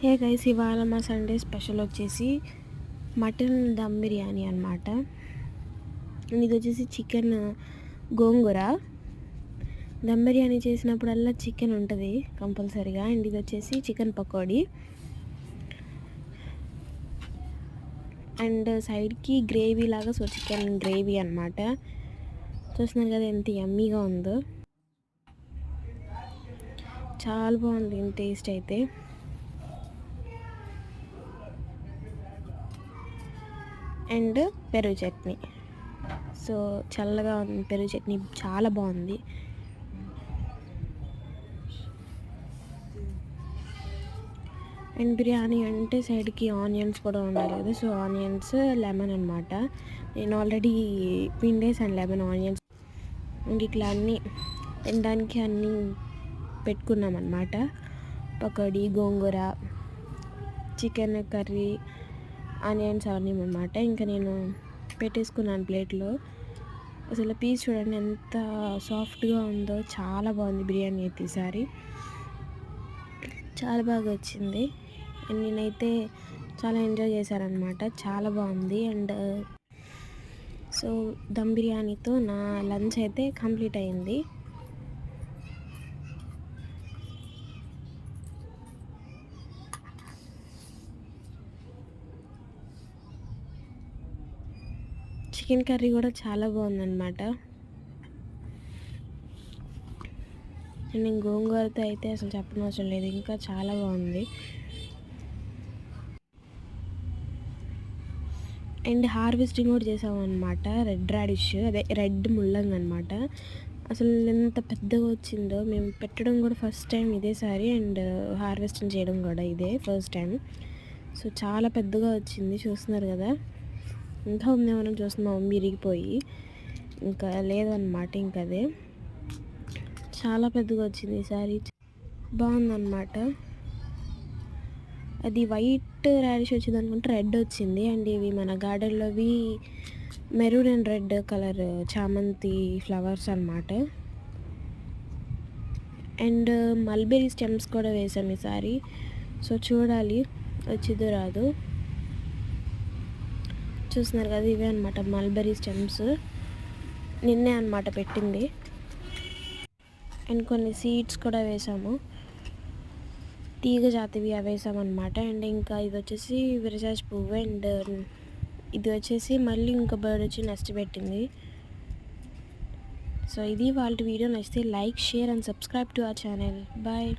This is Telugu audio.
హే గైస్, ఇవాళ మా సండే స్పెషల్ వచ్చేసి మటన్ దమ్ బిర్యానీ అనమాట. ఇది వచ్చేసి చికెన్ గోంగూర. దమ్ బిర్యానీ చేసినప్పుడల్లా చికెన్ ఉంటుంది కంపల్సరీగా. అండ్ ఇది వచ్చేసి చికెన్ పకోడీ. అండ్ సైడ్కి గ్రేవీ లాగా, సో చికెన్ గ్రేవీ అనమాట. చూస్తున్నారు కదా ఎంత యమ్మీగా ఉందో, చాలా బాగుంది టేస్ట్ అయితే. అండ్ పెరుగు చట్నీ, సో చల్లగా ఉంది. పెరుగు చట్నీ చాలా బాగుంది. అండ్ బిర్యానీ అంటే సైడ్కి ఆనియన్స్ కూడా ఉండాలి కదా, సో ఆనియన్స్, లెమన్ అనమాట. నేను ఆల్రెడీ పిండేసాను లెమన్, ఆనియన్స్. ఇంక ఇట్లా అన్నీ తినడానికి అన్నీ పెట్టుకున్నాం అనమాట. పకోడీ, గోంగూర, చికెన్ కర్రీ, ఆనియన్స్ అవన్నీ అనమాట. ఇంకా నేను పెట్టేసుకున్నాను ప్లేట్లో. అసలు పీస్ చూడండి ఎంత సాఫ్ట్గా ఉందో, చాలా బాగుంది బిర్యానీ అయితే ఈసారి. చాలా బాగా వచ్చింది. అండ్ నేనైతే చాలా ఎంజాయ్ చేశానమాట, చాలా బాగుంది. అండ్ సో దమ్ బిర్యానీతో నా లంచ్ అయితే కంప్లీట్ అయింది. చికెన్ కర్రీ కూడా చాలా బాగుందన్నమాట. నేను గోంగూరతో అయితే అసలు చెప్పనవసరం లేదు, ఇంకా చాలా బాగుంది. అండ్ హార్వెస్టింగ్ కూడా చేసామన్నమాట. రెడ్ రాడిష్, అదే రెడ్ ముల్లంగి అనమాట. అసలు ఎంత పెద్దగా వచ్చిందో. మేము పెట్టడం కూడా ఫస్ట్ టైం ఇదేసారి, అండ్ హార్వెస్టింగ్ చేయడం కూడా ఇదే ఫస్ట్ టైం. సో చాలా పెద్దగా వచ్చింది, చూస్తున్నారు కదా. ఇంకా ఉందేమో చూస్తున్నాం, మమ్మీ విరిగిపోయి. ఇంకా లేదన్నమాట, ఇంకా అదే చాలా పెద్దగా వచ్చింది ఈసారి. బాగుందన్నమాట. అది వైట్ రాడిష్ వచ్చింది అనుకుంటే రెడ్ వచ్చింది. అండ్ ఇవి మన గార్డెన్లోవి మెరూన్ అండ్ రెడ్ కలర్ చామంతి ఫ్లవర్స్ అన్నమాట. అండ్ మల్బెరీ స్టెమ్స్ కూడా వేసాం ఈసారి. సో చూడాలి వచ్చిదో రాదు. చూస్తున్నారు కదా, ఇవే అనమాట మల్బెరీ స్టెమ్స్. నిన్నే అనమాట పెట్టింది. అండ్ కొన్ని సీడ్స్ కూడా వేసాము, తీగ జాతివి అవి వేసామన్నమాట. అండ్ ఇంకా ఇది వచ్చేసి విరజాజి పువ్వు. అండ్ ఇది వచ్చేసి మళ్ళీ ఇంకా బర్డ్ వచ్చి నెస్ట్ పెట్టింది. సో ఇది వాళ్ళ వీడియో. నచ్చితే like, share and subscribe to our channel. Bye.